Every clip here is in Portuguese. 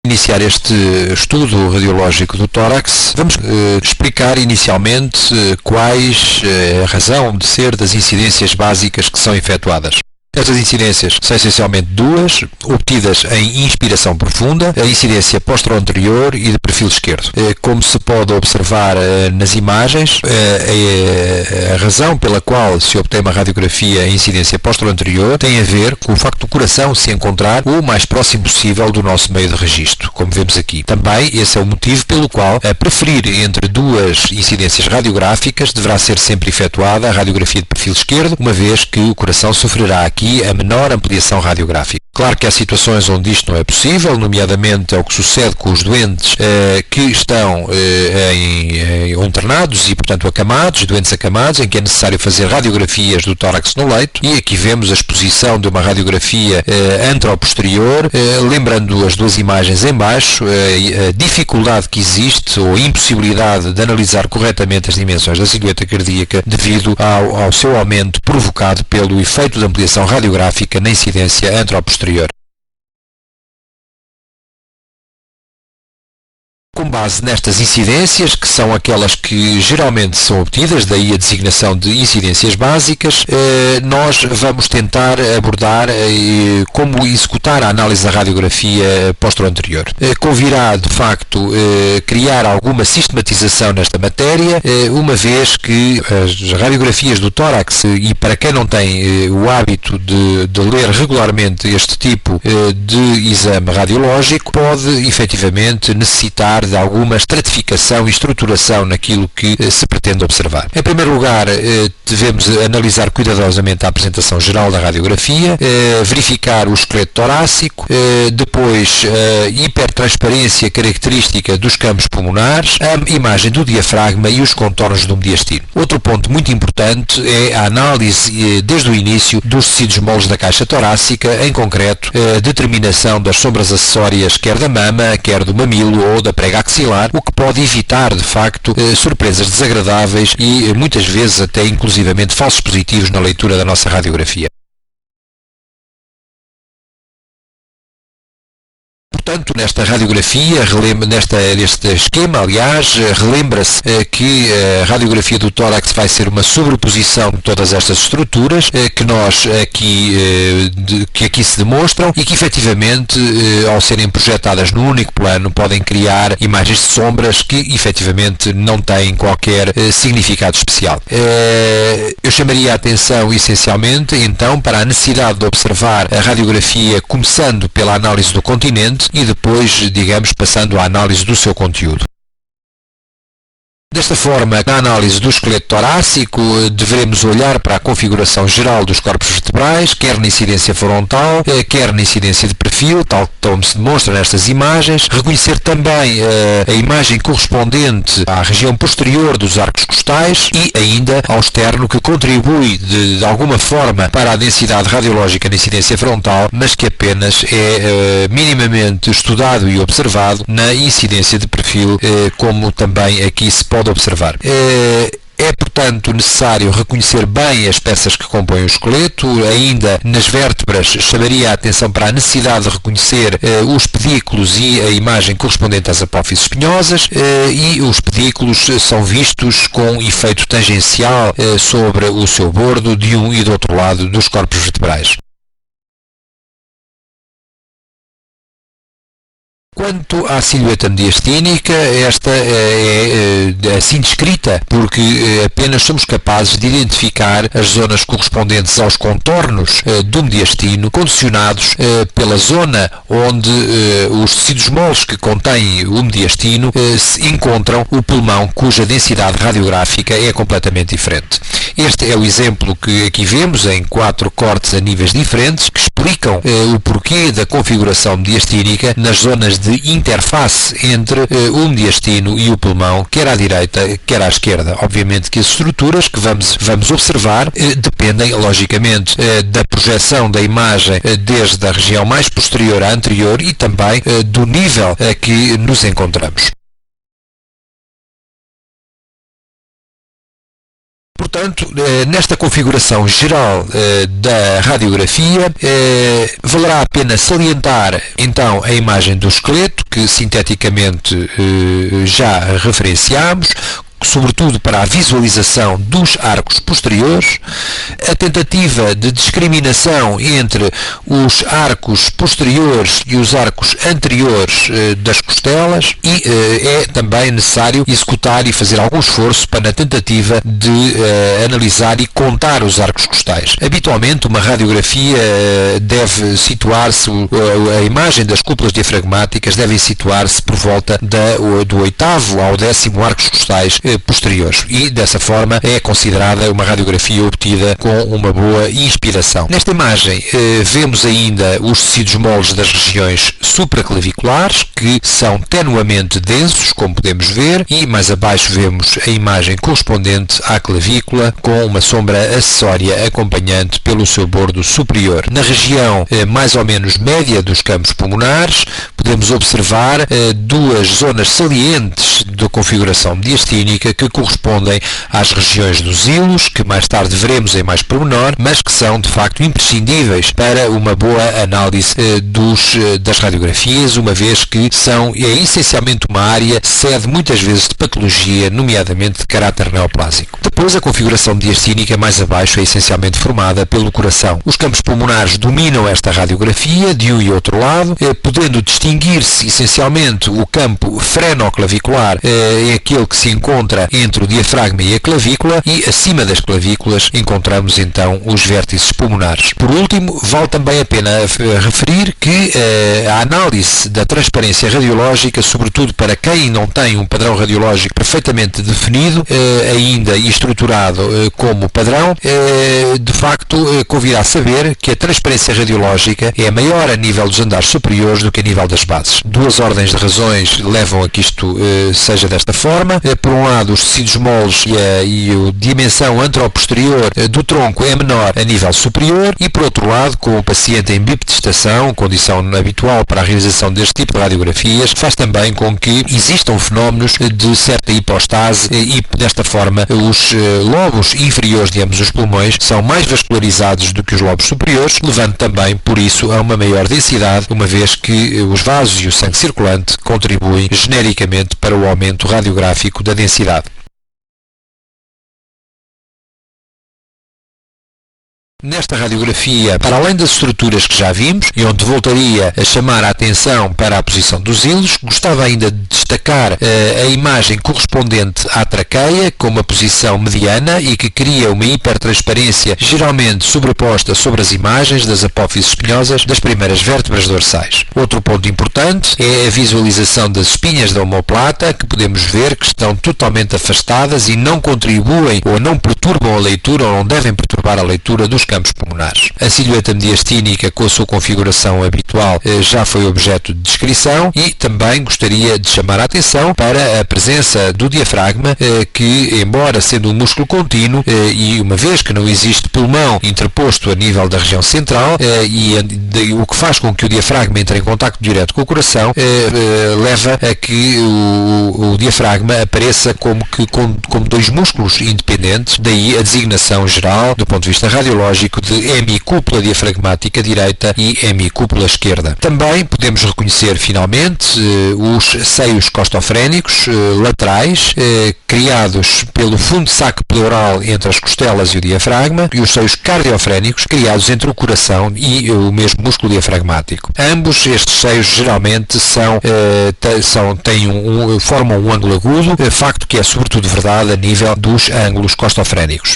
Iniciar este estudo radiológico do tórax, vamos explicar inicialmente quais a razão de ser das incidências básicas que são efetuadas. Estas incidências são essencialmente duas, obtidas em inspiração profunda, a incidência posterior e de perfil esquerdo. Como se pode observar nas imagens, a razão pela qual se obtém uma radiografia em incidência posterior tem a ver com o facto do coração se encontrar o mais próximo possível do nosso meio de registro, como vemos aqui. Também esse é o motivo pelo qual a preferir entre duas incidências radiográficas deverá ser sempre efetuada a radiografia de perfil esquerdo, uma vez que o coração sofrerá aqui a menor ampliação radiográfica. Claro que há situações onde isto não é possível, nomeadamente é o que sucede com os doentes que estão internados e, portanto, acamados, doentes acamados, em que é necessário fazer radiografias do tórax no leito, e aqui vemos a exposição de uma radiografia antero-posterior, lembrando as duas imagens em baixo, a dificuldade que existe ou a impossibilidade de analisar corretamente as dimensões da silhueta cardíaca devido ao seu aumento provocado pelo efeito de ampliação radiográfica na incidência antero-posterior. Com base nestas incidências, que são aquelas que geralmente são obtidas, daí a designação de incidências básicas, nós vamos tentar abordar como executar a análise da radiografia posterior. Convirá, de facto, criar alguma sistematização nesta matéria, uma vez que as radiografias do tórax, e para quem não tem o hábito de ler regularmente este tipo de exame radiológico, pode efetivamente necessitar de alguma estratificação e estruturação naquilo que se pretende observar. Em primeiro lugar, devemos analisar cuidadosamente a apresentação geral da radiografia, verificar o esqueleto torácico, depois a hipertransparência característica dos campos pulmonares, a imagem do diafragma e os contornos do mediastino. Outro ponto muito importante é a análise desde o início dos tecidos moles da caixa torácica, em concreto a determinação das sombras acessórias quer da mama, quer do mamilo ou da prega axilar, o que pode evitar, de facto, surpresas desagradáveis e muitas vezes até inclusivamente falsos positivos na leitura da nossa radiografia. Portanto, nesta radiografia, neste esquema, aliás, relembra-se que a radiografia do tórax vai ser uma sobreposição de todas estas estruturas que aqui se demonstram e que efetivamente, ao serem projetadas no único plano, podem criar imagens de sombras que efetivamente não têm qualquer significado especial. Eu chamaria a atenção essencialmente, então, para a necessidade de observar a radiografia começando pela análise do continente e depois, digamos, passando à análise do seu conteúdo. Desta forma, na análise do esqueleto torácico, deveremos olhar para a configuração geral dos corpos vertebrais, quer na incidência frontal, quer na incidência de perfil, tal como se demonstra nestas imagens, reconhecer também a imagem correspondente à região posterior dos arcos costais e ainda ao externo, que contribui de alguma forma para a densidade radiológica na incidência frontal, mas que apenas é minimamente estudado e observado na incidência de perfil, como também aqui se pode observar. É, portanto, necessário reconhecer bem as peças que compõem o esqueleto. Ainda nas vértebras, chamaria a atenção para a necessidade de reconhecer os pedículos e a imagem correspondente às apófises espinhosas, e os pedículos são vistos com efeito tangencial sobre o seu bordo de um e do outro lado dos corpos vertebrais. Quanto à silhueta mediastínica, esta é assim descrita porque apenas somos capazes de identificar as zonas correspondentes aos contornos do mediastino, condicionados pela zona onde os tecidos moles que contêm o mediastino se encontram o pulmão, cuja densidade radiográfica é completamente diferente. Este é o exemplo que aqui vemos em 4 cortes a níveis diferentes, que explicam o porquê da configuração mediastínica nas zonas de interface entre o mediastino e o pulmão, quer à direita, quer à esquerda. Obviamente que as estruturas que vamos observar dependem, logicamente, da projeção da imagem desde a região mais posterior à anterior e também do nível a que nos encontramos. Portanto, nesta configuração geral da radiografia, valerá a pena salientar então a imagem do esqueleto, que sinteticamente já referenciámos, sobretudo para a visualização dos arcos posteriores, a tentativa de discriminação entre os arcos posteriores e os arcos anteriores das costelas, e é também necessário executar e fazer algum esforço para a tentativa de analisar e contar os arcos costais. Habitualmente, uma radiografia deve situar-se, a imagem das cúpulas diafragmáticas deve situar-se por volta do 8º ao 10º arcos costais posteriores, e dessa forma é considerada uma radiografia obtida com uma boa inspiração. Nesta imagem vemos ainda os tecidos moles das regiões supraclaviculares, que são tenuamente densos, como podemos ver, e mais abaixo vemos a imagem correspondente à clavícula, com uma sombra acessória acompanhante pelo seu bordo superior. Na região mais ou menos média dos campos pulmonares, podemos observar duas zonas salientes da configuração mediastínica que correspondem às regiões dos hilos, que mais tarde veremos em mais pormenor, mas que são de facto imprescindíveis para uma boa análise das radiografias, uma vez que é essencialmente uma área sede muitas vezes de patologia, nomeadamente de caráter neoplásico. Depois, a configuração mediastínica mais abaixo é essencialmente formada pelo coração. Os campos pulmonares dominam esta radiografia de um e outro lado, podendo distinguir-se essencialmente o campo frenoclavicular, é aquele que se encontra entre o diafragma e a clavícula, e acima das clavículas encontramos então os vértices pulmonares. Por último, vale também a pena referir que a análise da transparência radiológica, sobretudo para quem não tem um padrão radiológico perfeitamente definido ainda e estruturado como padrão, de facto convirá saber que a transparência radiológica é maior a nível dos andares superiores do que a nível das bases. Duas ordens de razões levam a que isto seja desta forma. Por um lado, os tecidos moles e a dimensão anteroposterior do tronco é menor a nível superior, e por outro lado, com o paciente em bipedestação, condição habitual para a realização deste tipo de radiografias, faz também com que existam fenómenos de certa hipostase, e desta forma os lobos inferiores de ambos os pulmões são mais vascularizados do que os lobos superiores, levando também, por isso, a uma maior densidade, uma vez que os vasos e o sangue circulante contribuem genericamente para o aumento radiográfico da densidade. Nesta radiografia, para além das estruturas que já vimos, e onde voltaria a chamar a atenção para a posição dos hilos, gostava ainda de destacar a imagem correspondente à traqueia, com uma posição mediana e que cria uma hipertransparência geralmente sobreposta sobre as imagens das apófises espinhosas das primeiras vértebras dorsais. Outro ponto importante é a visualização das espinhas da omoplata, que podemos ver que estão totalmente afastadas e não contribuem ou não perturbam a leitura, ou não devem perturbar a leitura dos campos pulmonares. A silhueta mediastínica, com a sua configuração habitual, já foi objeto de descrição, e também gostaria de chamar a atenção para a presença do diafragma, que, embora sendo um músculo contínuo, e uma vez que não existe pulmão interposto a nível da região central, o que faz com que o diafragma entre em contacto direto com o coração, leva a que o diafragma apareça como dois músculos independentes, daí a designação geral, do ponto de vista radiológico, de hemicúpula diafragmática direita e hemicúpula esquerda. Também podemos reconhecer finalmente os seios costofrénicos laterais, criados pelo fundo de saco pleural entre as costelas e o diafragma, e os seios cardiofrénicos, criados entre o coração e o mesmo músculo diafragmático. Ambos estes seios geralmente formam um ângulo agudo, facto que é sobretudo verdade a nível dos ângulos costofrénicos.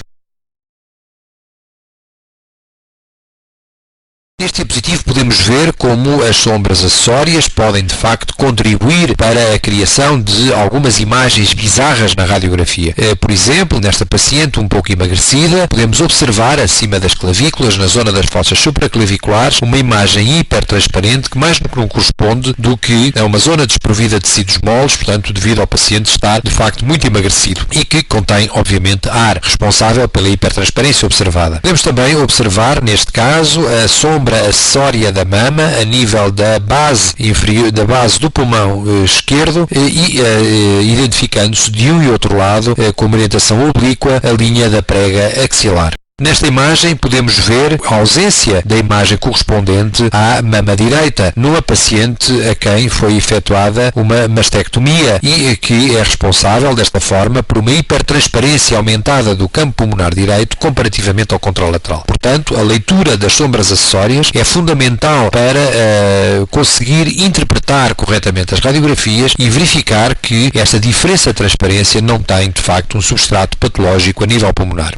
Neste diapositivo podemos ver como as sombras acessórias podem de facto contribuir para a criação de algumas imagens bizarras na radiografia. Por exemplo, nesta paciente um pouco emagrecida, podemos observar acima das clavículas, na zona das fossas supraclaviculares, uma imagem hipertransparente que mais não corresponde do que a uma zona desprovida de tecidos moles, portanto devido ao paciente estar de facto muito emagrecido, e que contém obviamente ar responsável pela hipertransparência observada. Podemos também observar neste caso a sombra acessória da mama, a nível da base inferior, da base do pulmão esquerdo, e identificando-se de um e outro lado, com uma orientação oblíqua, a linha da prega axilar. Nesta imagem podemos ver a ausência da imagem correspondente à mama direita, numa paciente a quem foi efetuada uma mastectomia e que é responsável, desta forma, por uma hipertransparência aumentada do campo pulmonar direito comparativamente ao contralateral. Portanto, a leitura das sombras acessórias é fundamental para conseguir interpretar corretamente as radiografias e verificar que esta diferença de transparência não tem, de facto, um substrato patológico a nível pulmonar.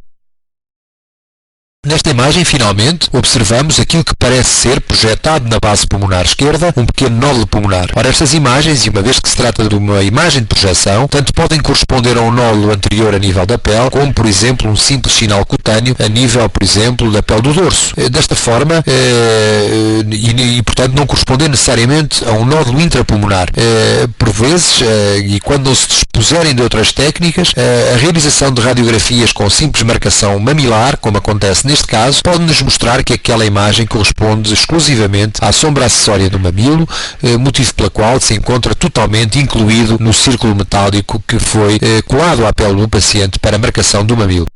Nesta imagem, finalmente, observamos aquilo que parece ser projetado na base pulmonar esquerda, um pequeno nódulo pulmonar. Ora, estas imagens, e uma vez que se trata de uma imagem de projeção, tanto podem corresponder a um nódulo anterior a nível da pele, como, por exemplo, um simples sinal cutâneo a nível, por exemplo, da pele do dorso. Desta forma, portanto, não corresponder necessariamente a um nódulo intrapulmonar. Por vezes, e quando não se dispuserem de outras técnicas, a realização de radiografias com simples marcação mamilar, como acontece neste caso, pode-nos mostrar que aquela imagem corresponde exclusivamente à sombra acessória do mamilo, motivo pela qual se encontra totalmente incluído no círculo metálico que foi colado à pele do paciente para a marcação do mamilo.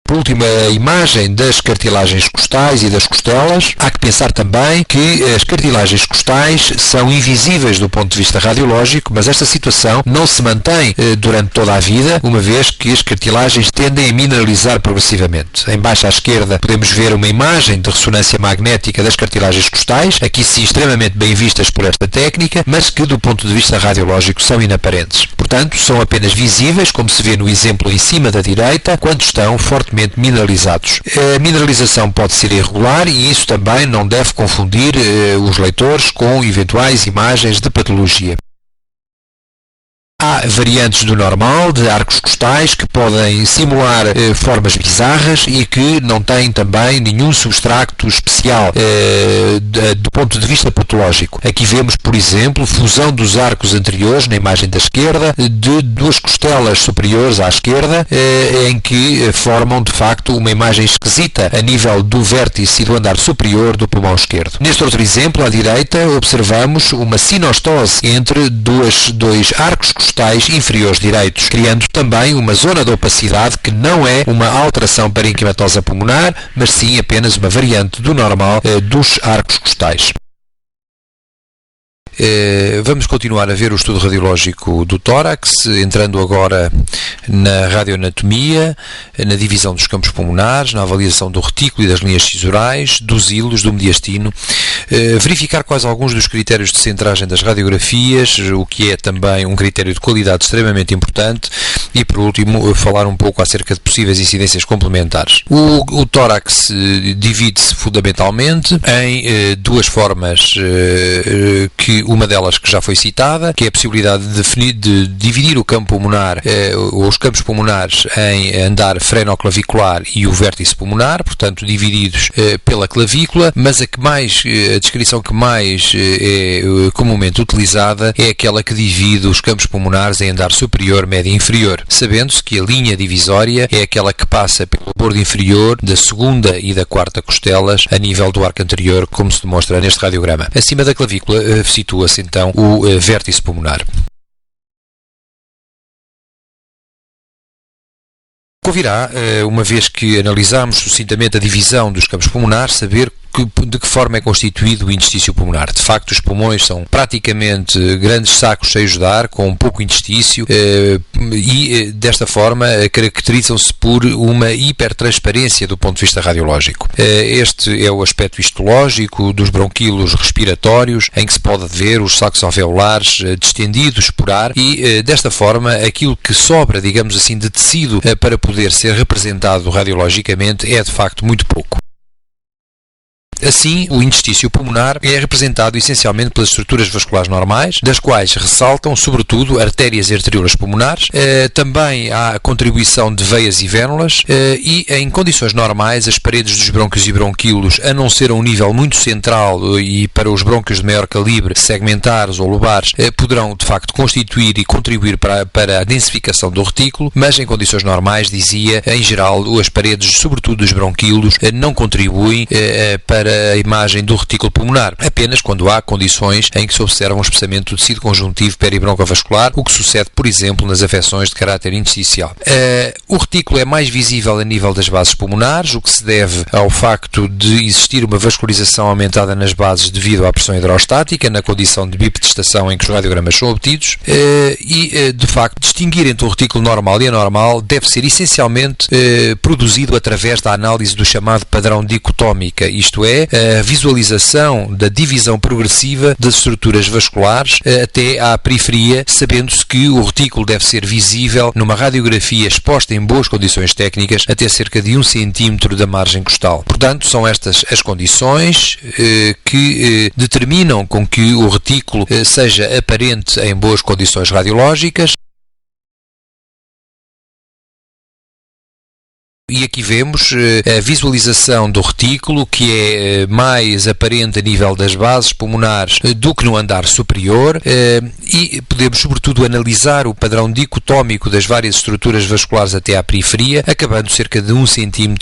Por último, a imagem das cartilagens costais e das costelas. Há que pensar também que as cartilagens costais são invisíveis do ponto de vista radiológico, mas esta situação não se mantém durante toda a vida, uma vez que as cartilagens tendem a mineralizar progressivamente. Em baixo à esquerda podemos ver uma imagem de ressonância magnética das cartilagens costais, aqui sim extremamente bem vistas por esta técnica, mas que do ponto de vista radiológico são inaparentes. Portanto, são apenas visíveis, como se vê no exemplo em cima da direita, quando estão fortemente mineralizados. A mineralização pode ser irregular e isso também não deve confundir os leitores com eventuais imagens de patologia. Há variantes do normal, de arcos costais, que podem simular formas bizarras e que não têm também nenhum substrato especial do ponto de vista patológico. Aqui vemos, por exemplo, fusão dos arcos anteriores, na imagem da esquerda, de duas costelas superiores à esquerda, em que formam, de facto, uma imagem esquisita a nível do vértice e do andar superior do pulmão esquerdo. Neste outro exemplo, à direita, observamos uma sinostose entre dois arcos costais inferiores direitos, criando também uma zona de opacidade que não é uma alteração parenquimatosa pulmonar, mas sim apenas uma variante do normal dos arcos costais. Vamos continuar a ver o estudo radiológico do tórax, entrando agora na radioanatomia, na divisão dos campos pulmonares, na avaliação do retículo e das linhas cisurais, dos hilos, do mediastino, verificar quais alguns dos critérios de centragem das radiografias, o que é também um critério de qualidade extremamente importante, e por último falar um pouco acerca de possíveis incidências complementares. O tórax divide-se fundamentalmente em duas formas, que uma delas que já foi citada, que é a possibilidade de dividir o campo pulmonar, ou os campos pulmonares, em andar frenoclavicular e o vértice pulmonar, portanto divididos pela clavícula, mas a descrição que mais é comumente utilizada é aquela que divide os campos pulmonares em andar superior, médio e inferior, sabendo-se que a linha divisória é aquela que passa pelo bordo inferior da segunda e da quarta costelas a nível do arco anterior, como se demonstra neste radiograma. Acima da clavícula situa-se então o vértice pulmonar. Convirá, uma vez que analisamos sucintamente a divisão dos campos pulmonares, saber de que forma é constituído o interstício pulmonar. De facto, os pulmões são praticamente grandes sacos cheios de ar, com um pouco interstício, e desta forma caracterizam-se por uma hipertransparência do ponto de vista radiológico. Este é o aspecto histológico dos bronquíolos respiratórios, em que se pode ver os sacos alveolares distendidos por ar, e desta forma aquilo que sobra, digamos assim, de tecido para poder ser representado radiologicamente é de facto muito pouco. Assim, o interstício pulmonar é representado essencialmente pelas estruturas vasculares normais, das quais ressaltam, sobretudo, artérias e arteriolas pulmonares. Também há a contribuição de veias e vénulas e, em condições normais, as paredes dos brônquios e bronquíolos, a não ser a um nível muito central e para os brônquios de maior calibre, segmentares ou lobares, poderão, de facto, constituir e contribuir para a densificação do retículo, mas em condições normais, dizia, em geral, as paredes, sobretudo dos bronquíolos, não contribuem para a imagem do retículo pulmonar, apenas quando há condições em que se observa um espessamento do tecido conjuntivo peribroncovascular, o que sucede, por exemplo, nas afecções de caráter intersticial. O retículo é mais visível a nível das bases pulmonares, o que se deve ao facto de existir uma vascularização aumentada nas bases devido à pressão hidrostática, na condição de bipedestação em que os radiogramas são obtidos, e, de facto, distinguir entre o retículo normal e anormal deve ser essencialmente produzido através da análise do chamado padrão dicotómica, isto é, a visualização da divisão progressiva das estruturas vasculares até à periferia, sabendo-se que o retículo deve ser visível numa radiografia exposta em boas condições técnicas até cerca de 1 cm da margem costal. Portanto, são estas as condições que determinam com que o retículo seja aparente em boas condições radiológicas. E aqui vemos a visualização do retículo, que é mais aparente a nível das bases pulmonares do que no andar superior, e podemos sobretudo analisar o padrão dicotómico das várias estruturas vasculares até à periferia, acabando cerca de 1 cm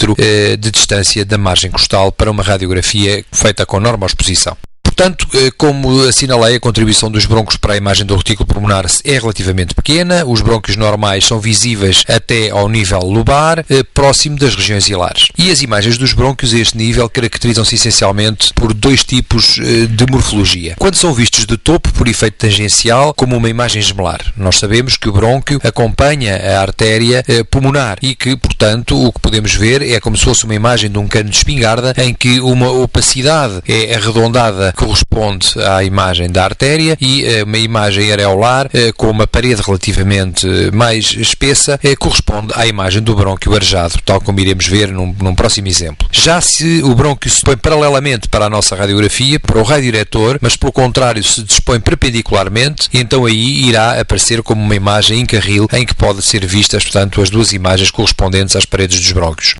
de distância da margem costal para uma radiografia feita com normoexposição. Portanto, como assinalei, a contribuição dos brônquios para a imagem do retículo pulmonar é relativamente pequena. Os brônquios normais são visíveis até ao nível lobar, próximo das regiões hilares. E as imagens dos brônquios a este nível caracterizam-se essencialmente por 2 tipos de morfologia. Quando são vistos de topo, por efeito tangencial, como uma imagem gemelar. Nós sabemos que o brônquio acompanha a artéria pulmonar e que, portanto, o que podemos ver é como se fosse uma imagem de um cano de espingarda em que uma opacidade é arredondada, corresponde à imagem da artéria, e uma imagem areolar com uma parede relativamente mais espessa corresponde à imagem do brônquio arejado, tal como iremos ver num próximo exemplo. Já se o brônquio se põe paralelamente para a nossa radiografia, para o raio diretor, mas pelo contrário se dispõe perpendicularmente, então aí irá aparecer como uma imagem em carril em que podem ser vistas, portanto, as 2 imagens correspondentes às paredes dos brônquios.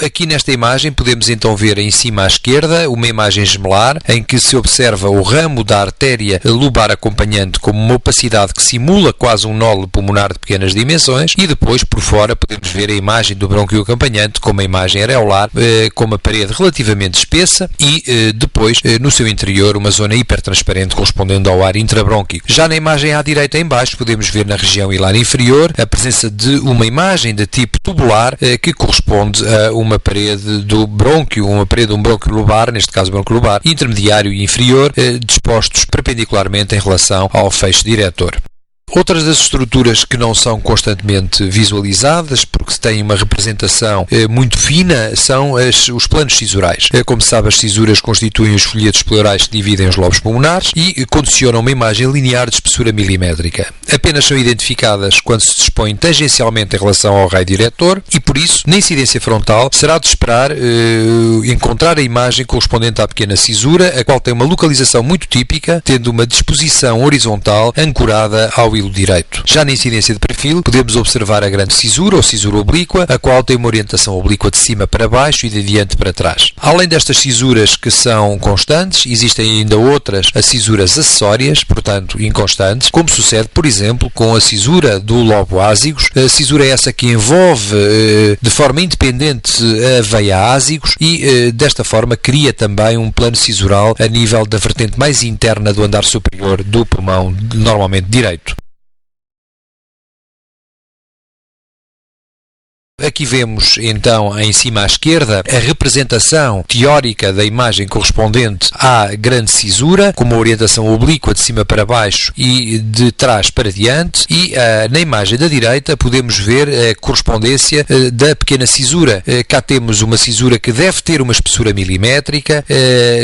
Aqui nesta imagem podemos então ver em cima à esquerda uma imagem gemelar em que se observa o ramo da artéria lobar acompanhante como uma opacidade que simula quase um nódulo pulmonar de pequenas dimensões, e depois por fora podemos ver a imagem do brônquio acompanhante com uma imagem areolar com uma parede relativamente espessa e depois no seu interior uma zona hipertransparente correspondendo ao ar intrabrônquico. Já na imagem à direita em baixo podemos ver na região hilar inferior a presença de uma imagem de tipo tubular que corresponde a uma parede do brônquio, uma parede de um brônquio lobar, neste caso brônquio lobar, intermediário e inferior, dispostos perpendicularmente em relação ao feixe diretor. Outras das estruturas que não são constantemente visualizadas, porque têm uma representação muito fina, são os planos cisurais. Como se sabe, as cisuras constituem os folhetos pleurais que dividem os lobos pulmonares e condicionam uma imagem linear de espessura milimétrica. Apenas são identificadas quando se dispõem tangencialmente em relação ao raio diretor e, por isso, na incidência frontal, será de esperar encontrar a imagem correspondente à pequena cisura, a qual tem uma localização muito típica, tendo uma disposição horizontal ancorada ao hilo direito. Já na incidência de perfil, podemos observar a grande cisura ou cisura oblíqua, a qual tem uma orientação oblíqua de cima para baixo e de diante para trás. Além destas cisuras que são constantes, existem ainda outras, as cisuras acessórias, portanto inconstantes, como sucede, por exemplo, com a cisura do lobo ázigos, a cisura é essa que envolve de forma independente a veia ázigos e desta forma cria também um plano cisural a nível da vertente mais interna do andar superior do pulmão, normalmente direito. Aqui vemos então em cima à esquerda a representação teórica da imagem correspondente à grande cisura, com uma orientação oblíqua de cima para baixo e de trás para diante, e na imagem da direita podemos ver a correspondência da pequena cisura. Cá temos uma cisura que deve ter uma espessura milimétrica,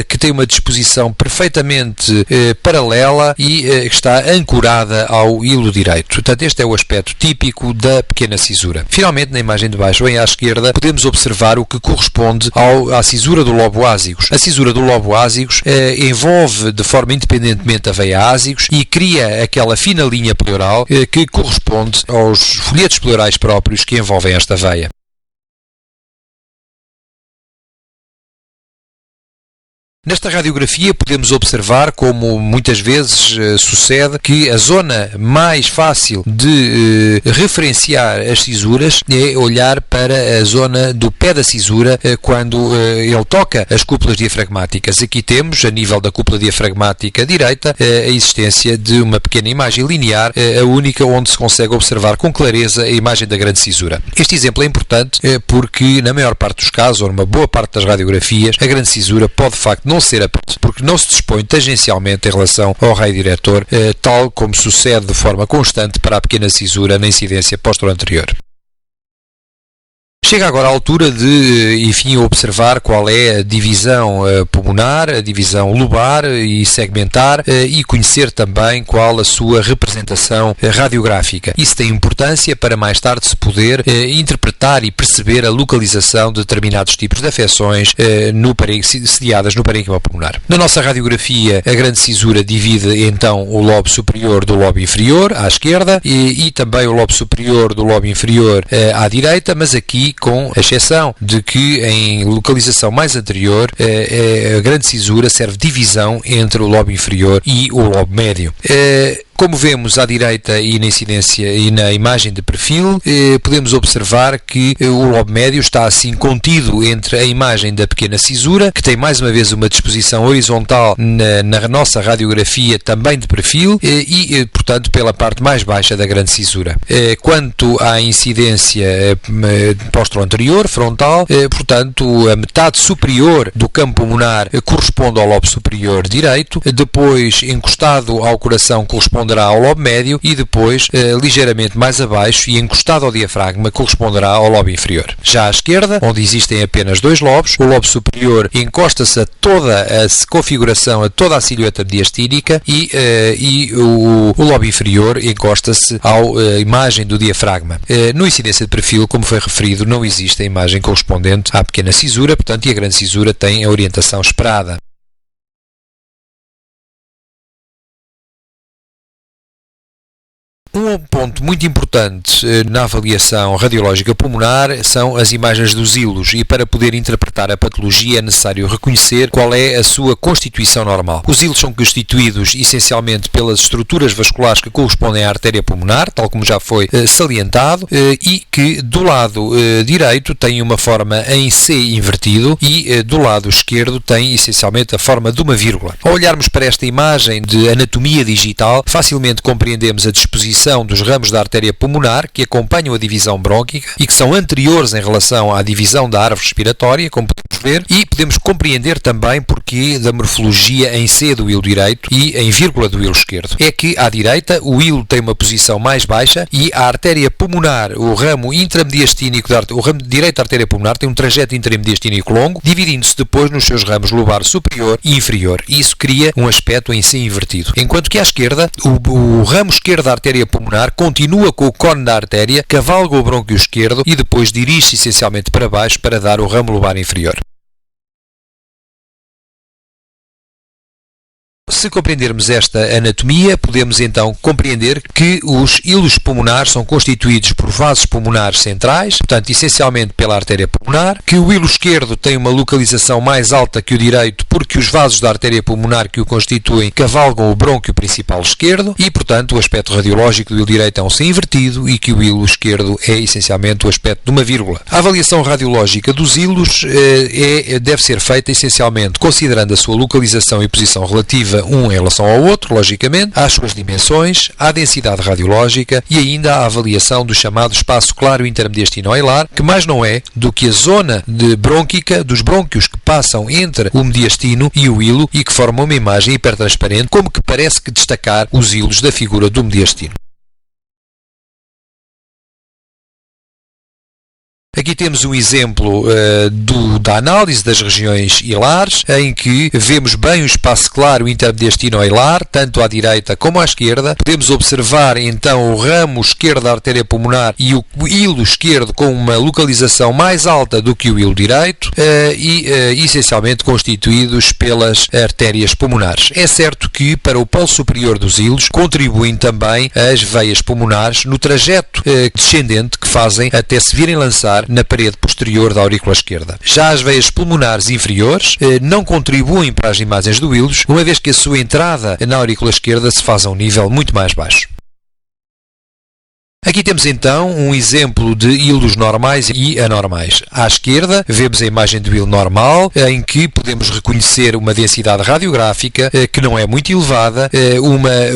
que tem uma disposição perfeitamente paralela e está ancorada ao hilo direito. Portanto, este é o aspecto típico da pequena cisura. Finalmente, na imagem imagem de baixo, bem à esquerda, podemos observar o que corresponde à cisura do lobo ázigos. A cisura do lobo ázigos envolve de forma independentemente a veia ázigos e cria aquela fina linha pleural que corresponde aos folhetos pleurais próprios que envolvem esta veia. Nesta radiografia podemos observar, como muitas vezes sucede, que a zona mais fácil de referenciar as cisuras é olhar para a zona do pé da cisura quando ele toca as cúpulas diafragmáticas. Aqui temos, a nível da cúpula diafragmática direita, a existência de uma pequena imagem linear, a única onde se consegue observar com clareza a imagem da grande cisura. Este exemplo é importante porque, na maior parte dos casos, ou numa boa parte das radiografias, a grande cisura pode de facto não ser apto, porque não se dispõe tangencialmente em relação ao raio diretor, tal como sucede de forma constante para a pequena cisura na incidência posterior. Chega agora a altura de, enfim, observar qual é a divisão pulmonar, a divisão lobar e segmentar e conhecer também qual a sua representação radiográfica. Isso tem importância para mais tarde se poder interpretar e perceber a localização de determinados tipos de afecções sediadas no parênquima pulmonar. Na nossa radiografia, a grande cisura divide então o lobo superior do lobo inferior à esquerda e também o lobo superior do lobo inferior à direita, mas aqui com a exceção de que em localização mais anterior a grande cisura serve de divisão entre o lobo inferior e o lobo médio. Como vemos à direita e na incidência e na imagem de perfil, podemos observar que o lobo médio está assim contido entre a imagem da pequena cisura, que tem mais uma vez uma disposição horizontal na nossa radiografia também de perfil e, portanto, pela parte mais baixa da grande cisura. Quanto à incidência posterior, frontal, portanto, a metade superior do campo pulmonar corresponde ao lobo superior direito, depois encostado ao coração corresponderá ao lobo médio e depois, ligeiramente mais abaixo e encostado ao diafragma, corresponderá ao lobo inferior. Já à esquerda, onde existem apenas dois lobos, o lobo superior encosta-se a toda a configuração, a toda a silhueta mediastínica e o lobo inferior encosta-se à imagem do diafragma. No incidência de perfil, como foi referido, não existe a imagem correspondente à pequena cisura, portanto, e a grande cisura tem a orientação esperada. Um ponto muito importante na avaliação radiológica pulmonar são as imagens dos hilos e para poder interpretar a patologia é necessário reconhecer qual é a sua constituição normal. Os hilos são constituídos essencialmente pelas estruturas vasculares que correspondem à artéria pulmonar, tal como já foi salientado, e que do lado direito tem uma forma em C invertido e do lado esquerdo tem essencialmente a forma de uma vírgula. Ao olharmos para esta imagem de anatomia digital, facilmente compreendemos a disposição dos ramos da artéria pulmonar que acompanham a divisão brônquica e que são anteriores em relação à divisão da árvore respiratória, como podemos ver, e podemos compreender também porquê da morfologia em C do hilo direito e em vírgula do hilo esquerdo. É que à direita o hilo tem uma posição mais baixa e a artéria pulmonar, o ramo intramediastínico, o ramo direito da artéria pulmonar tem um trajeto intramediastínico longo, dividindo-se depois nos seus ramos lobar superior e inferior. E isso cria um aspecto em C invertido. Enquanto que à esquerda, o ramo esquerdo da artéria pulmonar continua com o cone da artéria, cavalga o brônquio esquerdo e depois dirige-se essencialmente para baixo para dar o ramo lobar inferior. Se compreendermos esta anatomia, podemos então compreender que os hilos pulmonares são constituídos por vasos pulmonares centrais, portanto, essencialmente pela artéria pulmonar, que o hilo esquerdo tem uma localização mais alta que o direito porque os vasos da artéria pulmonar que o constituem cavalgam o brônquio principal esquerdo e, portanto, o aspecto radiológico do hilo direito é um C invertido e que o hilo esquerdo é essencialmente o aspecto de uma vírgula. A avaliação radiológica dos hilos deve ser feita essencialmente considerando a sua localização e posição relativa um em relação ao outro, logicamente, às suas dimensões, à densidade radiológica e ainda à avaliação do chamado espaço claro intermediastino-hilar, que mais não é do que a zona de brônquica dos brônquios que passam entre o mediastino e o hilo e que formam uma imagem hipertransparente, como que parece que destacar os hilos da figura do mediastino. Aqui temos um exemplo da análise das regiões hilares, em que vemos bem o espaço claro intermediastino-hilar, tanto à direita como à esquerda. Podemos observar então o ramo esquerdo da artéria pulmonar e o hilo esquerdo com uma localização mais alta do que o hilo direito essencialmente constituídos pelas artérias pulmonares. É certo que para o polo superior dos hilos contribuem também as veias pulmonares no trajeto descendente que fazem até se virem lançar na parede posterior da aurícula esquerda. Já as veias pulmonares inferiores não contribuem para as imagens do hilos, uma vez que a sua entrada na aurícula esquerda se faz a um nível muito mais baixo. Aqui temos então um exemplo de hilos normais e anormais. À esquerda vemos a imagem do hilo normal, em que podemos reconhecer uma densidade radiográfica que não é muito elevada,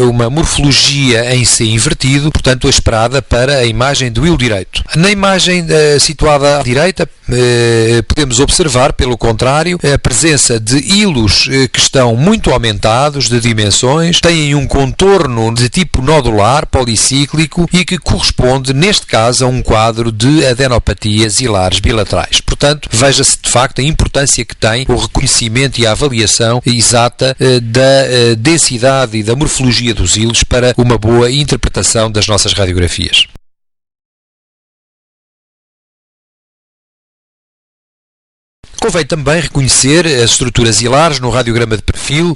uma morfologia em C invertido, portanto a esperada para a imagem do hilo direito. Na imagem situada à direita podemos observar, pelo contrário, a presença de hilos que estão muito aumentados de dimensões, têm um contorno de tipo nodular, policíclico e que corresponde, neste caso, a um quadro de adenopatias hilares bilaterais. Portanto, veja-se de facto a importância que tem o reconhecimento e a avaliação exata da densidade e da morfologia dos hilos para uma boa interpretação das nossas radiografias. Convém também reconhecer as estruturas hilares no radiograma de perfil,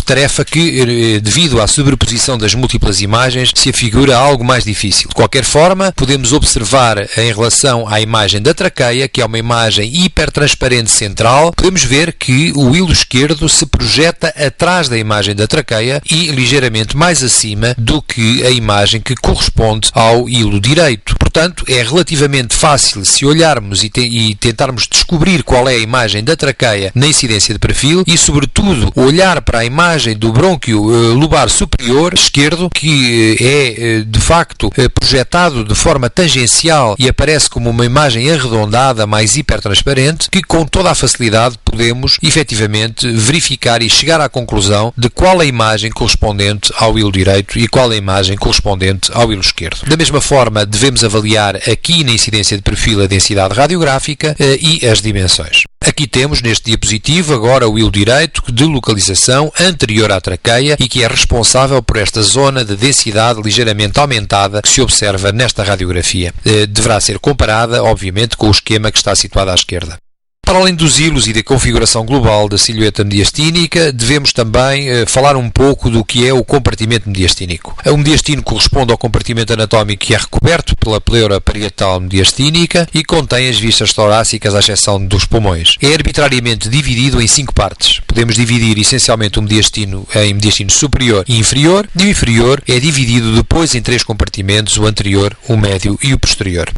tarefa que, devido à sobreposição das múltiplas imagens, se afigura algo mais difícil. De qualquer forma, podemos observar em relação à imagem da traqueia, que é uma imagem hipertransparente central, podemos ver que o hilo esquerdo se projeta atrás da imagem da traqueia e ligeiramente mais acima do que a imagem que corresponde ao hilo direito. Portanto, é relativamente fácil, se olharmos e tentarmos descobrir qual é a imagem da traqueia na incidência de perfil e, sobretudo, olhar para a imagem do brônquio lobar superior esquerdo, que é, de facto, projetado de forma tangencial e aparece como uma imagem arredondada, mais hipertransparente, que com toda a facilidade podemos, efetivamente, verificar e chegar à conclusão de qual a imagem correspondente ao hilo direito e qual a imagem correspondente ao hilo esquerdo. Da mesma forma, devemos avaliar aqui na incidência de perfil a densidade radiográfica e as dimensões. Aqui temos neste diapositivo agora o hilo direito de localização anterior à traqueia e que é responsável por esta zona de densidade ligeiramente aumentada que se observa nesta radiografia. Deverá ser comparada, obviamente, com o esquema que está situado à esquerda. Para além dos hilos e da configuração global da silhueta mediastínica, devemos também falar um pouco do que é o compartimento mediastínico. O mediastino corresponde ao compartimento anatómico que é recoberto pela pleura parietal mediastínica e contém as vistas torácicas à exceção dos pulmões. É arbitrariamente dividido em 5 partes. Podemos dividir essencialmente o mediastino em mediastino superior e inferior, e o inferior é dividido depois em 3 compartimentos, o anterior, o médio e o posterior.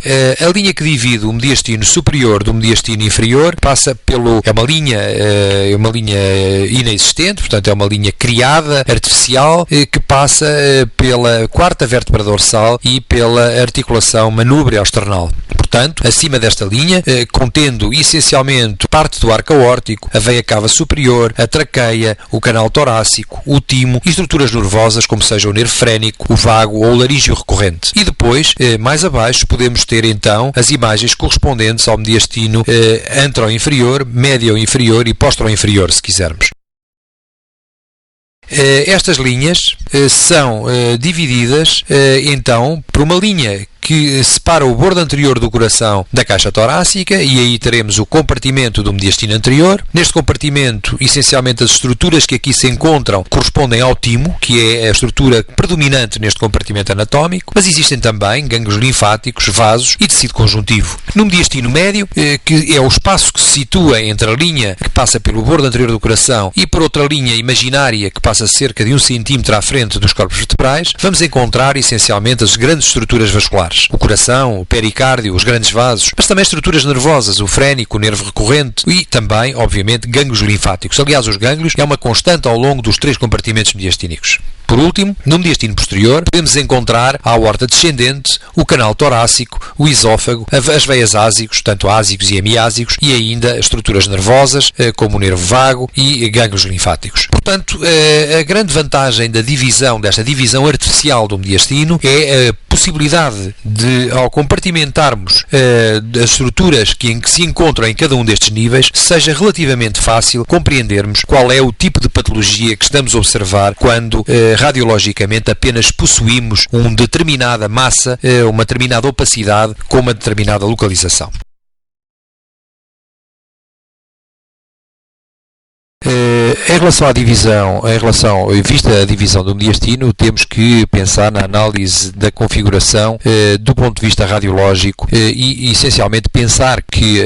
A linha que divide o mediastino superior do mediastino inferior passa é uma linha inexistente, portanto é uma linha criada, artificial, que passa pela quarta vértebra dorsal e pela articulação manúbrea external. Portanto, acima desta linha, contendo essencialmente parte do arco aórtico, a veia cava superior, a traqueia, o canal torácico, o timo e estruturas nervosas como seja o nervo frénico, o vago ou o laríngeo recorrente. E depois, mais abaixo, podemos ter então as imagens correspondentes ao mediastino antero-inferior, médio-inferior e postero-inferior, se quisermos. Estas linhas são divididas então por uma linha que separa o bordo anterior do coração da caixa torácica e aí teremos o compartimento do mediastino anterior. Neste compartimento, essencialmente as estruturas que aqui se encontram correspondem ao timo, que é a estrutura predominante neste compartimento anatómico, mas existem também gânglios linfáticos, vasos e tecido conjuntivo. No mediastino médio, que é o espaço que se situa entre a linha que passa pelo bordo anterior do coração e por outra linha imaginária que passa cerca de 1 cm à frente dos corpos vertebrais, vamos encontrar essencialmente as grandes estruturas vasculares. O coração, o pericárdio, os grandes vasos, mas também estruturas nervosas, o frénico, o nervo recorrente e também, obviamente, gânglios linfáticos. Aliás, os gânglios é uma constante ao longo dos 3 compartimentos mediastínicos. Por último, no mediastino posterior, podemos encontrar a aorta descendente, o canal torácico, o esófago, as veias ásicos, tanto ásicos e hemiásicos, e ainda estruturas nervosas, como o nervo vago e gânglios linfáticos. Portanto, a grande vantagem desta divisão artificial do mediastino é a possibilidade de, ao compartimentarmos as estruturas que se encontram em cada um destes níveis, seja relativamente fácil compreendermos qual é o tipo de patologia que estamos a observar quando radiologicamente apenas possuímos uma determinada massa, uma determinada opacidade com uma determinada localização. Em relação vista a divisão do mediastino, temos que pensar na análise da configuração do ponto de vista radiológico e essencialmente pensar que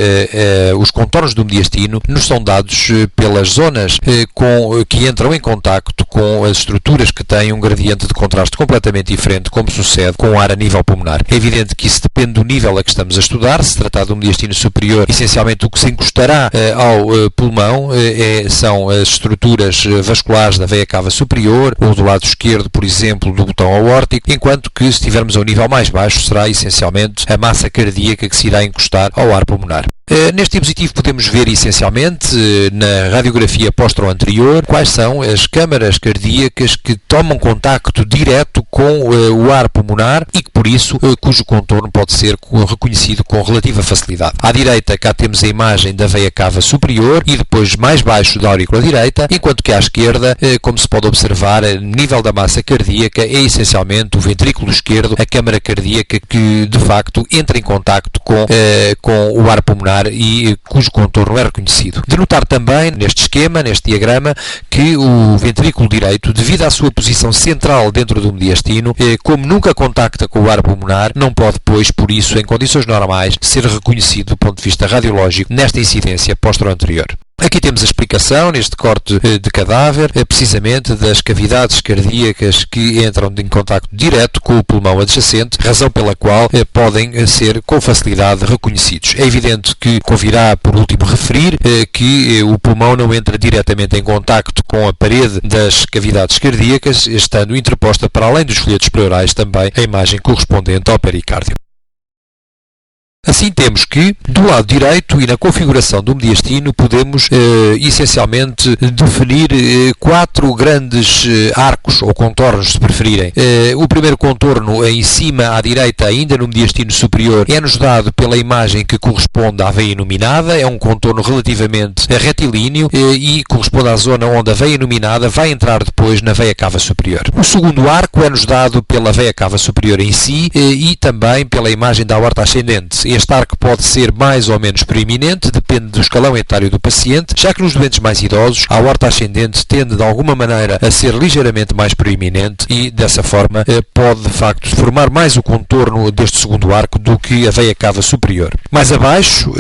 os contornos do mediastino nos são dados pelas zonas que entram em contacto com as estruturas que têm um gradiente de contraste completamente diferente, como sucede com o ar a nível pulmonar. É evidente que isso depende do nível a que estamos a estudar. Se tratar do mediastino superior, essencialmente o que se encostará ao pulmão são as estruturas vasculares da veia cava superior ou do lado esquerdo, por exemplo, do botão aórtico, enquanto que, se estivermos a um nível mais baixo, será essencialmente a massa cardíaca que se irá encostar ao ar pulmonar. Neste diapositivo podemos ver essencialmente na radiografia postero-anterior quais são as câmaras cardíacas que tomam contacto direto com o ar pulmonar e que, por isso, cujo contorno pode ser reconhecido com relativa facilidade. À direita cá temos a imagem da veia cava superior e depois mais baixo da aurícula direita, enquanto que à esquerda, como se pode observar, no nível da massa cardíaca é essencialmente o ventrículo esquerdo, a câmara cardíaca que de facto entra em contacto com o ar pulmonar e cujo contorno é reconhecido. De notar também neste esquema, neste diagrama, que o ventrículo direito, devido à sua posição central dentro do mediastino, como nunca contacta com o ar pulmonar, não pode, pois, por isso, em condições normais, ser reconhecido do ponto de vista radiológico nesta incidência postero-anterior. Aqui temos a explicação, neste corte de cadáver, precisamente das cavidades cardíacas que entram em contacto direto com o pulmão adjacente, razão pela qual podem ser com facilidade reconhecidos. É evidente que convirá, por último, referir que o pulmão não entra diretamente em contacto com a parede das cavidades cardíacas, estando interposta para além dos folhetos pleurais também a imagem correspondente ao pericárdio. Assim temos que, do lado direito e na configuração do mediastino, podemos essencialmente definir 4 grandes arcos ou contornos, se preferirem. O primeiro contorno em cima à direita, ainda no mediastino superior, é-nos dado pela imagem que corresponde à veia iluminada, é um contorno relativamente retilíneo e corresponde à zona onde a veia iluminada vai entrar depois na veia cava superior. O segundo arco é-nos dado pela veia cava superior em si e também pela imagem da aorta ascendente. Este arco pode ser mais ou menos proeminente, depende do escalão etário do paciente, já que nos doentes mais idosos, a aorta ascendente tende de alguma maneira a ser ligeiramente mais proeminente e, dessa forma, pode de facto formar mais o contorno deste segundo arco do que a veia cava superior. Mais abaixo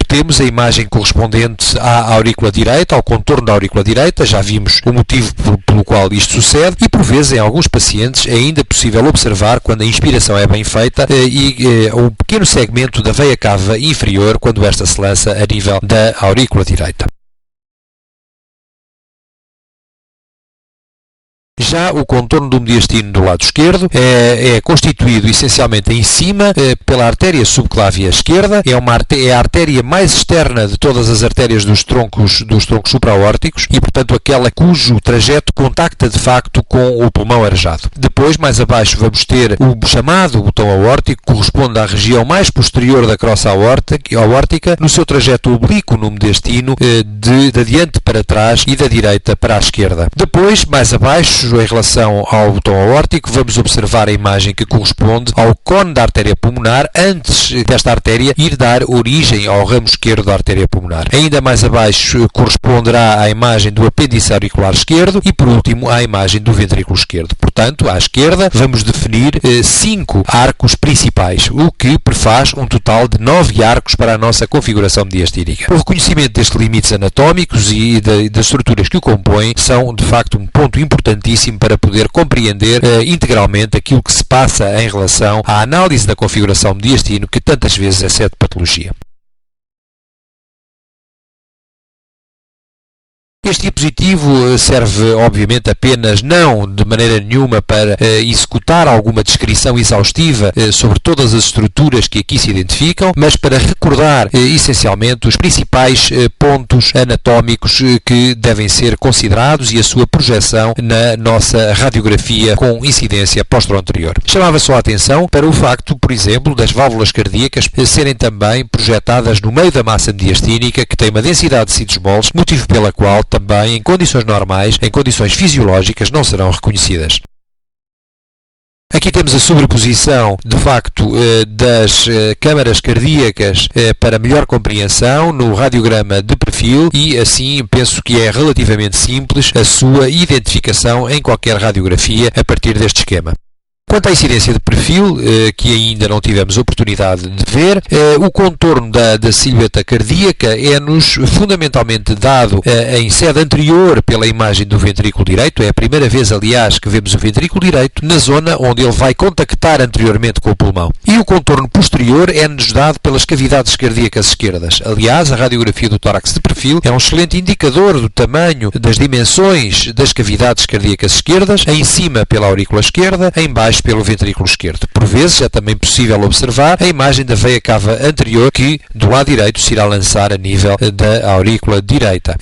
temos a imagem correspondente à aurícula direita, ao contorno da aurícula direita, já vimos o motivo pelo qual isto sucede e, por vezes, em alguns pacientes é ainda possível observar, quando a inspiração é bem feita, um pequeno segmento da veia cava inferior quando esta se lança a nível da aurícula direita. Já o contorno do mediastino do lado esquerdo é constituído essencialmente em cima pela artéria subclávia esquerda, é a artéria mais externa de todas as artérias dos troncos supraórticos e, portanto, aquela cujo trajeto contacta de facto com o pulmão arejado. Depois, mais abaixo, vamos ter o chamado botão aórtico, que corresponde à região mais posterior da crosta aórtica, no seu trajeto oblíquo no mediastino, de adiante para trás e da direita para a esquerda. Depois, mais abaixo, em relação ao botão aórtico, vamos observar a imagem que corresponde ao cone da artéria pulmonar antes desta artéria ir dar origem ao ramo esquerdo da artéria pulmonar. Ainda mais abaixo corresponderá à imagem do apêndice auricular esquerdo e, por último, à imagem do ventrículo esquerdo. Portanto, à esquerda vamos definir 5 arcos principais, o que prefaz um total de 9 arcos para a nossa configuração mediastínica. O reconhecimento destes limites anatómicos e das estruturas que o compõem são, de facto, um ponto importantíssimo para poder compreender integralmente aquilo que se passa em relação à análise da configuração mediastino, que tantas vezes excede patologia. Este dispositivo serve, obviamente, apenas não de maneira nenhuma para executar alguma descrição exaustiva sobre todas as estruturas que aqui se identificam, mas para recordar, essencialmente, os principais pontos anatómicos que devem ser considerados e a sua projeção na nossa radiografia com incidência posterior. Chamava só a atenção para o facto, por exemplo, das válvulas cardíacas serem também projetadas no meio da massa mediastínica, que tem uma densidade de tecidos moles, motivo pela qual também, em condições normais, em condições fisiológicas, não serão reconhecidas. Aqui temos a sobreposição, de facto, das câmaras cardíacas para melhor compreensão no radiograma de perfil e, assim, penso que é relativamente simples a sua identificação em qualquer radiografia a partir deste esquema. Quanto à incidência de perfil, que ainda não tivemos oportunidade de ver, o contorno da silhueta cardíaca é-nos fundamentalmente dado em sede anterior pela imagem do ventrículo direito. É a primeira vez, aliás, que vemos o ventrículo direito na zona onde ele vai contactar anteriormente com o pulmão. E o contorno posterior é-nos dado pelas cavidades cardíacas esquerdas. Aliás, a radiografia do tórax de perfil é um excelente indicador do tamanho, das dimensões das cavidades cardíacas esquerdas, em cima pela aurícula esquerda, em baixo pelo ventrículo esquerdo. Por vezes é também possível observar a imagem da veia cava anterior que do lado direito se irá lançar a nível da aurícula direita.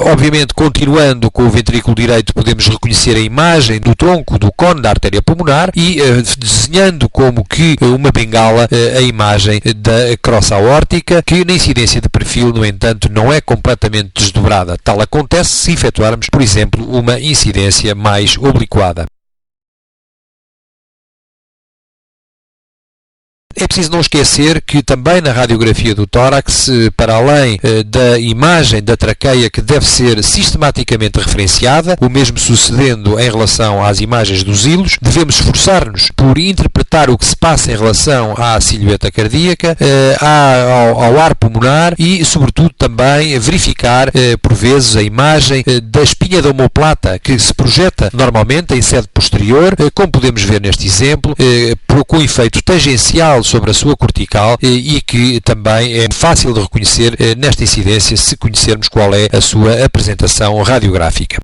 Obviamente, continuando com o ventrículo direito, podemos reconhecer a imagem do tronco do cone da artéria pulmonar e desenhando como que uma bengala a imagem da crosta aórtica, que na incidência de perfil, no entanto, não é completamente desdobrada. Tal acontece se efetuarmos, por exemplo, uma incidência mais obliquada. É preciso não esquecer que também na radiografia do tórax, para além da imagem da traqueia que deve ser sistematicamente referenciada, o mesmo sucedendo em relação às imagens dos hilos, devemos esforçar-nos por interpretar o que se passa em relação à silhueta cardíaca, ao ar pulmonar e, sobretudo, também verificar, por vezes, a imagem da espinha da omoplata, que se projeta normalmente em sede posterior, como podemos ver neste exemplo, com efeito tangencial sobre a sua cortical e que também é fácil de reconhecer nesta incidência se conhecermos qual é a sua apresentação radiográfica.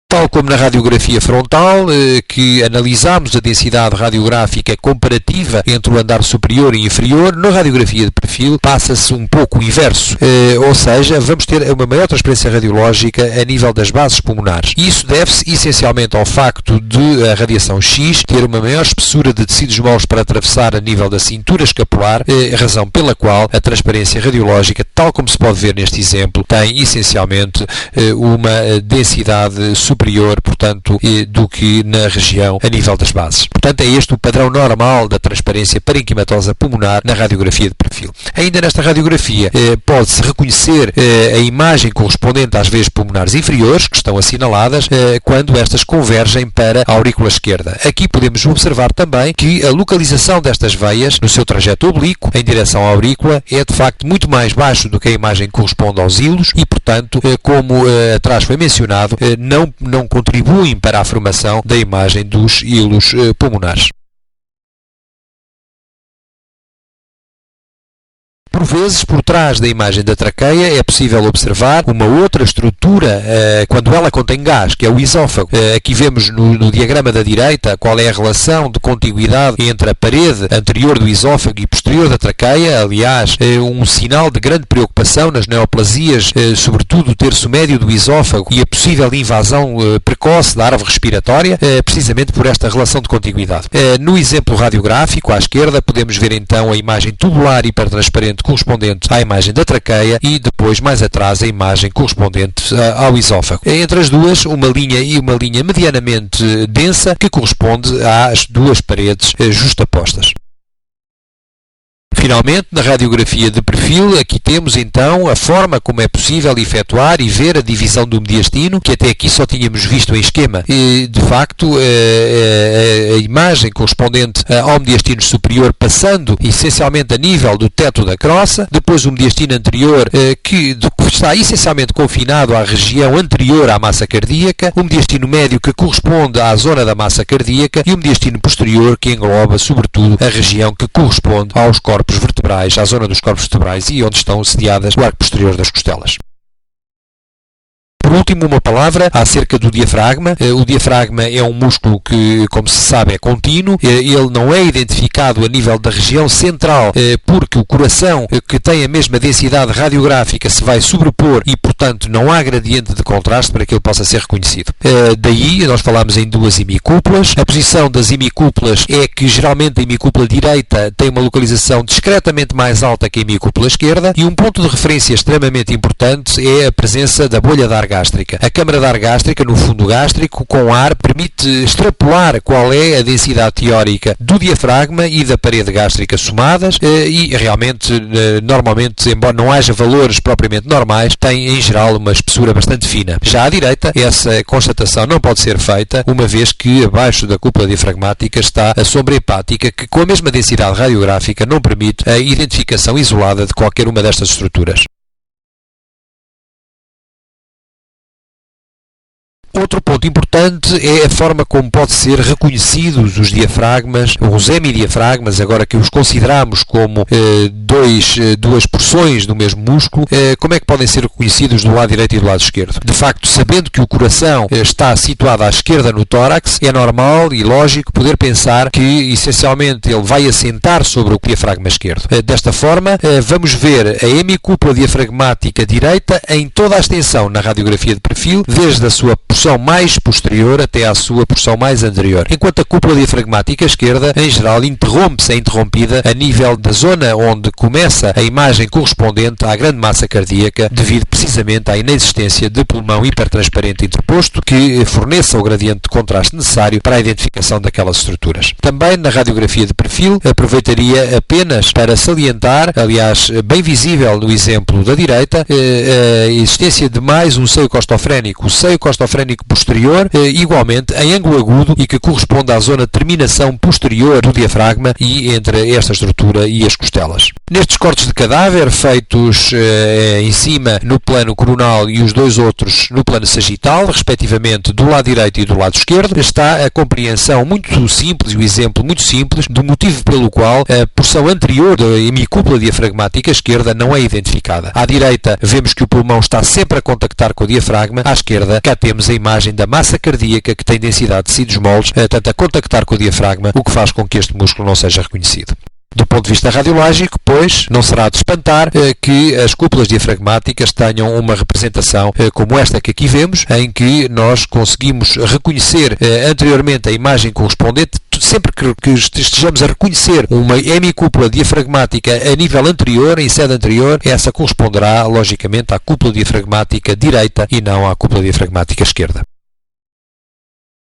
Tal como na radiografia frontal, que analisamos a densidade radiográfica comparativa entre o andar superior e inferior, na radiografia de perfil passa-se um pouco o inverso, ou seja, vamos ter uma maior transparência radiológica a nível das bases pulmonares. Isso deve-se essencialmente ao facto de a radiação X ter uma maior espessura de tecidos moles para atravessar a nível da cintura escapular, razão pela qual a transparência radiológica, tal como se pode ver neste exemplo, tem essencialmente uma densidade superior, portanto, do que na região a nível das bases. Portanto, é este o padrão normal da transparência parenquimatosa pulmonar na radiografia de perfil. Ainda nesta radiografia pode-se reconhecer a imagem correspondente às veias pulmonares inferiores, que estão assinaladas, quando estas convergem para a aurícula esquerda. Aqui podemos observar também que a localização destas veias, no seu trajeto oblíquo, em direção à aurícula, é de facto muito mais baixo do que a imagem que corresponde aos hilos e, portanto, como atrás foi mencionado, não contribuem para a formação da imagem dos hilos pulmonares. Por vezes, por trás da imagem da traqueia, é possível observar uma outra estrutura quando ela contém gás, que é o esófago. Aqui vemos no diagrama da direita qual é a relação de contiguidade entre a parede anterior do esófago e posterior da traqueia. Aliás, um sinal de grande preocupação nas neoplasias, sobretudo o terço médio do esófago e a possível invasão precoce da árvore respiratória, precisamente por esta relação de contiguidade. No exemplo radiográfico, à esquerda, podemos ver então a imagem tubular hipertransparente correspondente à imagem da traqueia e depois, mais atrás, a imagem correspondente ao esófago. Entre as duas, uma linha medianamente densa que corresponde às duas paredes justapostas. Finalmente, na radiografia de perfil, aqui temos então a forma como é possível efetuar e ver a divisão do mediastino, que até aqui só tínhamos visto em esquema. E, de facto, a imagem correspondente ao mediastino superior passando essencialmente a nível do teto da crosta, depois o mediastino anterior que está essencialmente confinado à região anterior à massa cardíaca, o mediastino médio que corresponde à zona da massa cardíaca e o mediastino posterior que engloba sobretudo a região que corresponde aos corpos vertebrais, à zona dos corpos vertebrais e onde estão sediadas o arco posterior das costelas. Por último, uma palavra acerca do diafragma. O diafragma é um músculo que, como se sabe, é contínuo. Ele não é identificado a nível da região central, porque o coração, que tem a mesma densidade radiográfica, se vai sobrepor e, portanto, não há gradiente de contraste para que ele possa ser reconhecido. Daí, nós falamos em duas hemicúpulas. A posição das hemicúpulas é que, geralmente, a hemicúpula direita tem uma localização discretamente mais alta que a hemicúpula esquerda, e um ponto de referência extremamente importante é a presença da bolha de ar gástrica. A câmara de ar gástrica, no fundo gástrico, com ar, permite extrapolar qual é a densidade teórica do diafragma e da parede gástrica somadas, e realmente, normalmente, embora não haja valores propriamente normais, tem em geral uma espessura bastante fina. Já à direita, essa constatação não pode ser feita, uma vez que abaixo da cúpula diafragmática está a sombra hepática, que com a mesma densidade radiográfica não permite a identificação isolada de qualquer uma destas estruturas. Outro ponto importante é a forma como pode ser reconhecidos os diafragmas, os hemidiafragmas, agora que os consideramos como duas porções do mesmo músculo, como é que podem ser reconhecidos do lado direito e do lado esquerdo? De facto, sabendo que o coração está situado à esquerda no tórax, é normal e lógico poder pensar que, essencialmente, ele vai assentar sobre o diafragma esquerdo. Desta forma, vamos ver a hemicúpula diafragmática direita em toda a extensão na radiografia de perfil, desde a sua porção mais posterior até à sua porção mais anterior, enquanto a cúpula diafragmática esquerda, em geral, é interrompida a nível da zona onde começa a imagem correspondente à grande massa cardíaca, devido precisamente à inexistência de pulmão hipertransparente interposto que forneça o gradiente de contraste necessário para a identificação daquelas estruturas. Também na radiografia de perfil, aproveitaria apenas para salientar, aliás, bem visível no exemplo da direita, a existência de mais um seio costofrénico. O seio costofrénico posterior, igualmente em ângulo agudo e que corresponde à zona de terminação posterior do diafragma e entre esta estrutura e as costelas. Nestes cortes de cadáver, feitos em cima no plano coronal e os dois outros no plano sagital, respectivamente do lado direito e do lado esquerdo, está a compreensão muito simples e o exemplo muito simples do motivo pelo qual a porção anterior da hemicúpula diafragmática esquerda não é identificada. À direita, vemos que o pulmão está sempre a contactar com o diafragma. À esquerda, cá temos a imagem da massa cardíaca que tem densidade de tecidos moles, tanto a contactar com o diafragma, o que faz com que este músculo não seja reconhecido. Do ponto de vista radiológico, pois, não será de espantar que as cúpulas diafragmáticas tenham uma representação como esta que aqui vemos, em que nós conseguimos reconhecer anteriormente a imagem correspondente. Sempre que estejamos a reconhecer uma hemicúpula diafragmática a nível anterior, em sede anterior, essa corresponderá, logicamente, à cúpula diafragmática direita e não à cúpula diafragmática esquerda.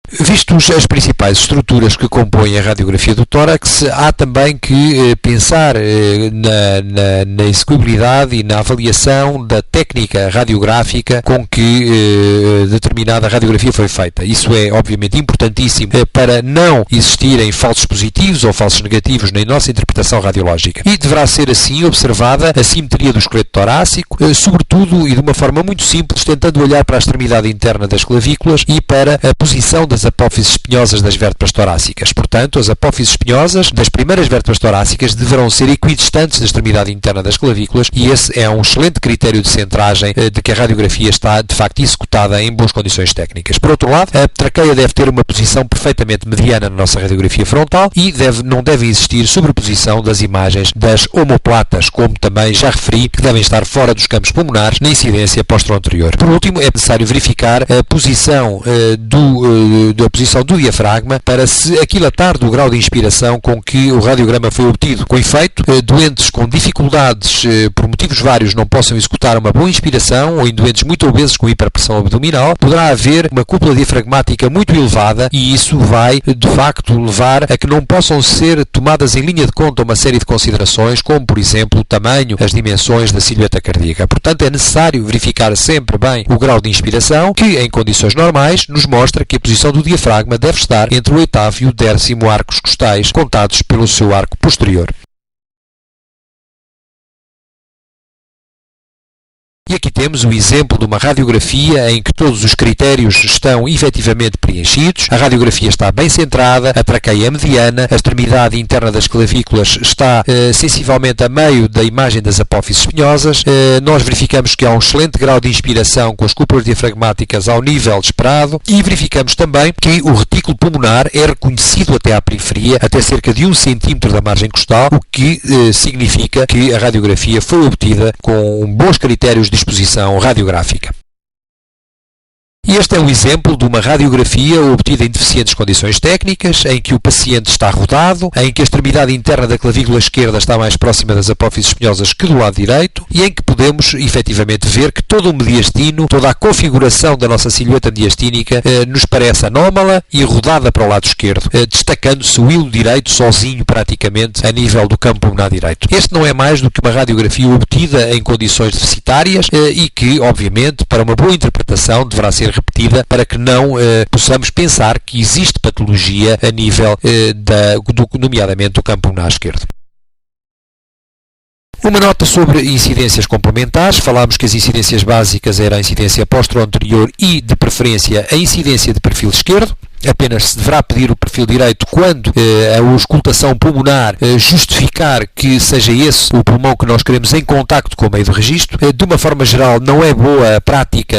Vistos as principais estruturas que compõem a radiografia do tórax, há também que pensar na execuibilidade e na avaliação da técnica radiográfica com que determinada radiografia foi feita. Isso é, obviamente, importantíssimo para não existirem falsos positivos ou falsos negativos na nossa interpretação radiológica. E deverá ser, assim, observada a simetria do esqueleto torácico, sobretudo e de uma forma muito simples, tentando olhar para a extremidade interna das clavículas e para a posição das apófises espinhosas das vértebras torácicas. Portanto, as apófises espinhosas das primeiras vértebras torácicas deverão ser equidistantes da extremidade interna das clavículas e esse é um excelente critério de centragem de que a radiografia está, de facto, executada em boas condições técnicas. Por outro lado, a traqueia deve ter uma posição perfeitamente mediana na nossa radiografia frontal e não deve existir sobreposição das imagens das omoplatas, como também já referi, que devem estar fora dos campos pulmonares na incidência posterior. Por último, é necessário verificar a posição da posição do diafragma para se aquilatar do grau de inspiração com que o radiograma foi obtido. Com efeito, doentes com dificuldades por motivos vários não possam executar uma boa inspiração ou em doentes muito obesos com hiperpressão abdominal, poderá haver uma cúpula diafragmática muito elevada e isso vai, de facto, levar a que não possam ser tomadas em linha de conta uma série de considerações, como, por exemplo, o tamanho, as dimensões da silhueta cardíaca. Portanto, é necessário verificar sempre bem o grau de inspiração, que, em condições normais, nos mostra que a posição do diafragma deve estar entre o oitavo e o 10º arcos costais, contados pelo seu arco posterior. E aqui temos o exemplo de uma radiografia em que todos os critérios estão efetivamente preenchidos, a radiografia está bem centrada, a traqueia é mediana, a extremidade interna das clavículas está sensivelmente a meio da imagem das apófises espinhosas, nós verificamos que há um excelente grau de inspiração com as cúpulas diafragmáticas ao nível esperado e verificamos também que o retículo pulmonar é reconhecido até à periferia, até cerca de 1 centímetro da margem costal, o que significa que a radiografia foi obtida com bons critérios de exposição radiográfica. E este é um exemplo de uma radiografia obtida em deficientes condições técnicas, em que o paciente está rodado, em que a extremidade interna da clavícula esquerda está mais próxima das apófises espinhosas que do lado direito, e em que podemos efetivamente ver que todo o mediastino, toda a configuração da nossa silhueta mediastínica nos parece anómala e rodada para o lado esquerdo, destacando-se o hilo direito sozinho praticamente a nível do campo pulmonar direito. Este não é mais do que uma radiografia obtida em condições deficitárias e que, obviamente, para uma boa interpretação deverá ser repetida para que não possamos pensar que existe patologia a nível, nomeadamente, do campo pulmonar esquerdo. Uma nota sobre incidências complementares. Falámos que as incidências básicas eram a incidência posterior e, de preferência, a incidência de perfil esquerdo. Apenas se deverá pedir o perfil direito quando a auscultação pulmonar justificar que seja esse o pulmão que nós queremos em contacto com o meio do registro. De uma forma geral, não é boa a prática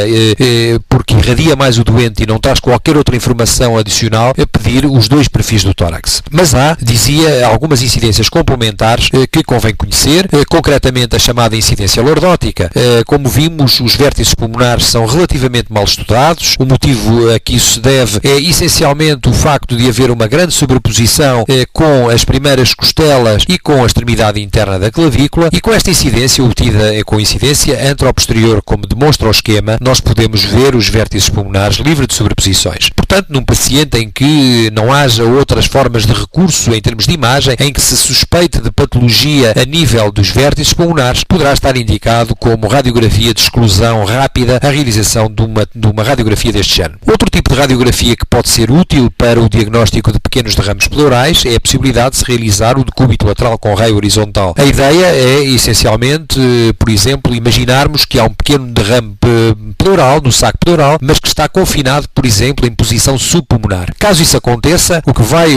porque irradia mais o doente e não traz qualquer outra informação adicional a pedir os 2 perfis do tórax. Mas há, dizia, algumas incidências complementares que convém conhecer, concretamente a chamada incidência lordótica. Como vimos, os vértices pulmonares são relativamente mal estudados. O motivo a que isso se deve é essencialmente o facto de haver uma grande sobreposição com as primeiras costelas e com a extremidade interna da clavícula, e com esta incidência obtida com incidência antero-posterior, como demonstra o esquema, nós podemos ver os vértices pulmonares livres de sobreposições. Portanto, num paciente em que não haja outras formas de recurso em termos de imagem, em que se suspeite de patologia a nível dos vértices pulmonares, poderá estar indicado como radiografia de exclusão rápida a realização de uma radiografia deste género. Outro tipo de radiografia que pode ser útil para o diagnóstico de pequenos derrames pleurais é a possibilidade de se realizar o decúbito lateral com raio horizontal. A ideia é, essencialmente, por exemplo, imaginarmos que há um pequeno derrame pleural, no saco pleural, mas que está confinado, por exemplo, em posição subpulmonar. Caso isso aconteça, o que vai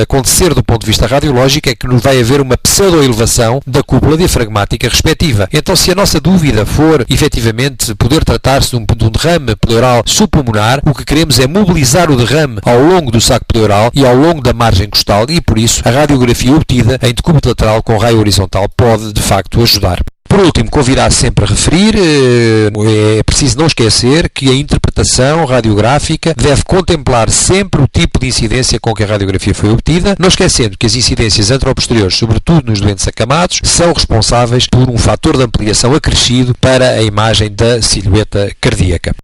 acontecer do ponto de vista radiológico é que vai haver uma pseudoelevação da cúpula diafragmática respectiva. Então, se a nossa dúvida for, efetivamente, poder tratar-se de um derrame pleural subpulmonar, o que queremos é mobilizar o derrame ao longo do saco pleural e ao longo da margem costal, e por isso a radiografia obtida em decúbito lateral com raio horizontal pode de facto ajudar. Por último, convirá sempre a referir, é preciso não esquecer que a interpretação radiográfica deve contemplar sempre o tipo de incidência com que a radiografia foi obtida, não esquecendo que as incidências anteroposteriores, sobretudo nos doentes acamados, são responsáveis por um fator de ampliação acrescido para a imagem da silhueta cardíaca.